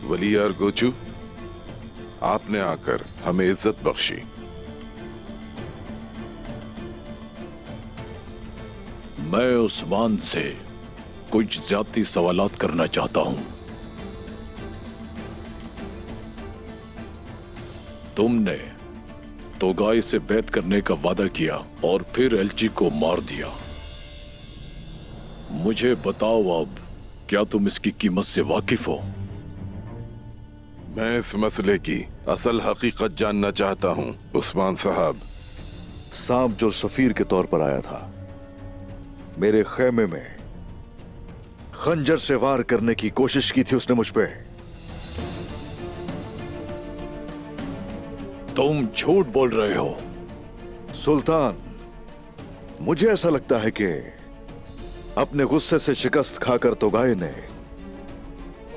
वलीयार गोचू, आपने आकर हमें इज्जत बख्शी। मैं उस्मान से कुछ ज्यादती सवालात करना चाहता हूं। तुमने तोगाई से बैत करने का वादा किया और फिर एलची को मार दिया। मुझे बताओ अब, क्या तुम इसकी कीमत से वाकिफ हो? मैं इस मसले की असल हकीकत जानना चाहता हूं उस्मान साहब। सांप जो सफीर के तौर पर आया था, मेरे खेमे में खंजर से वार करने की कोशिश की थी उसने मुझ पे। तुम झूठ बोल रहे हो। सुल्तान, मुझे ऐसा लगता है कि अपने गुस्से से शिकस्त खाकर तोगाई ने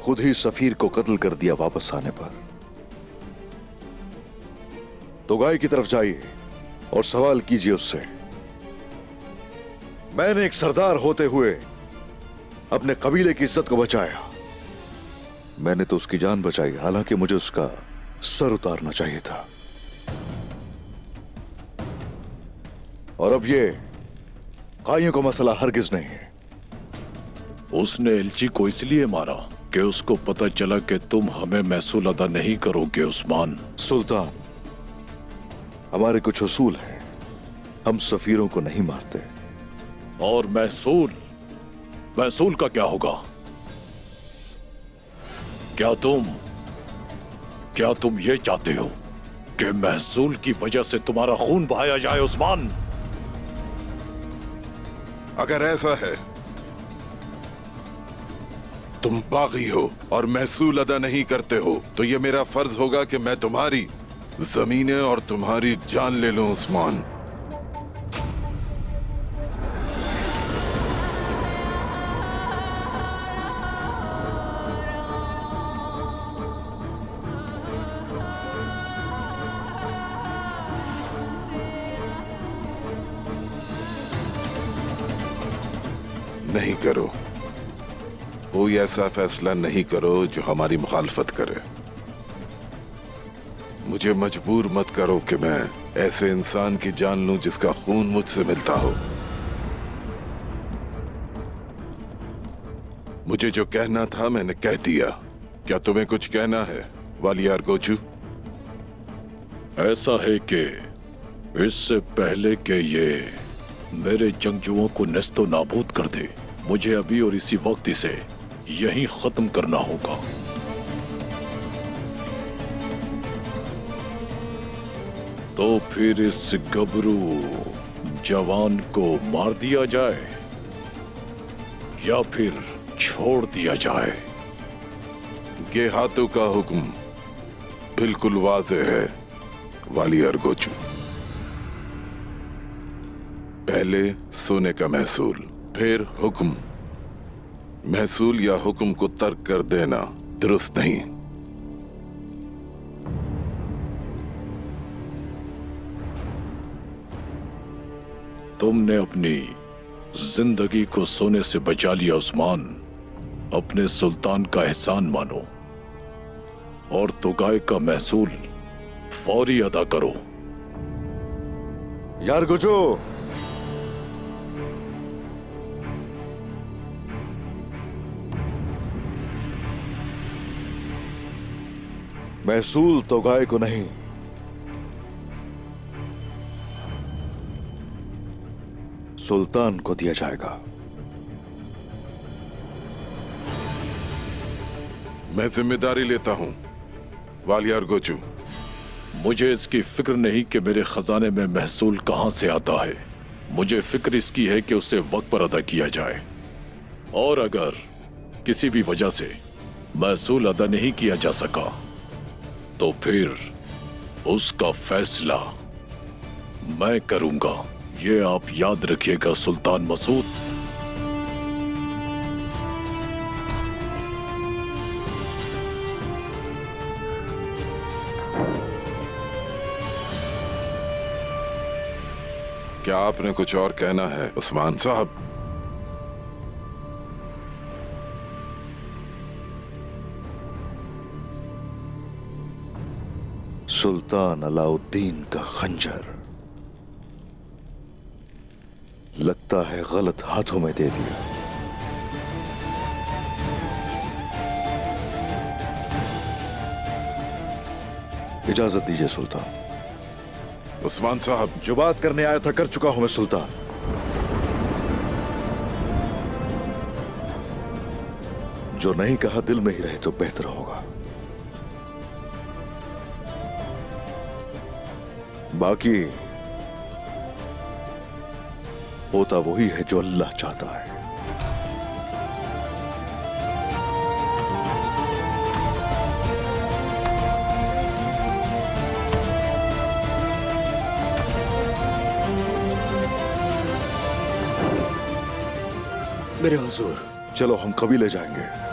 खुद ही सफीर को कत्ल कर दिया। वापस आने पर तोगाई की तरफ जाइए और सवाल कीजिए उससे। मैंने एक सरदार होते हुए अपने कबीले की इज्जत को बचाया। मैंने तो उसकी जान बचाई, हालांकि मुझे उसका सर उतारना चाहिए था। और अब ये काइयों का मसला हरगिज नहीं है। उसने एलची को इसलिए मारा कि उसको पता चला कि तुम हमें महसूल अदा नहीं करोगे उस्मान। सुल्तान, हमारे कुछ उसूल हैं, हम सफीरों को नहीं मारते। और महसूल महसूल का क्या होगा? क्या तुम ये चाहते हो कि महसूल की वजह से तुम्हारा खून बहाया जाए उस्मान? अगर ऐसा है, तुम बागी हो और महसूल अदा नहीं करते हो, तो यह मेरा फर्ज होगा कि मैं तुम्हारी जमीनें और तुम्हारी जान ले लूं उस्मान। नहीं करो, कोई ऐसा फैसला नहीं करो जो हमारी मुखालफत करे। मुझे मजबूर मत करो कि मैं ऐसे इंसान की जान लूं जिसका खून मुझसे मिलता हो। मुझे जो कहना था मैंने कह दिया। क्या तुम्हें कुछ कहना है वालियार गोचू? ऐसा है कि इससे पहले कि ये मेरे जंगजुओं को नेस्तो नाबूद कर दे, मुझे अभी और इसी वक्त इसे यहीं खत्म करना होगा। तो फिर इस गबरू जवान को मार दिया जाए या फिर छोड़ दिया जाए? गेहातों का हुक्म बिल्कुल वाज़ेह है वालियार गोचू। पहले सोने का महसूल, फिर हुक्म। महसूल या हुक्म को तर्क कर देना दुरुस्त नहीं। तुमने अपनी जिंदगी को सोने से बचा लिया उस्मान। अपने सुल्तान का एहसान मानो और तोगाई का महसूल फौरी अदा करो। यार गुजो, महसूल तोगाई को नहीं, सुल्तान को दिया जाएगा। मैं जिम्मेदारी लेता हूं वालियार गोचू। मुझे इसकी फिक्र नहीं कि मेरे खजाने में महसूल कहां से आता है। मुझे फिक्र इसकी है कि उसे वक्त पर अदा किया जाए, और अगर किसी भी वजह से महसूल अदा नहीं किया जा सका तो फिर उसका फैसला मैं करूंगा। ये आप याद रखिएगा सुल्तान मसूद। क्या आपने कुछ और कहना है उस्मान साहब? सुल्तान अलाउद्दीन का खंजर लगता है गलत हाथों में दे दिया। इजाजत दीजिए सुल्तान। उस्मान साहब, जो बात करने आया था कर चुका हूं मैं सुल्तान। जो नहीं कहा दिल में ही रहे तो बेहतर होगा। बाकी होता वही है जो अल्लाह चाहता है। मेरे हुजूर, चलो हम कबीले जाएंगे।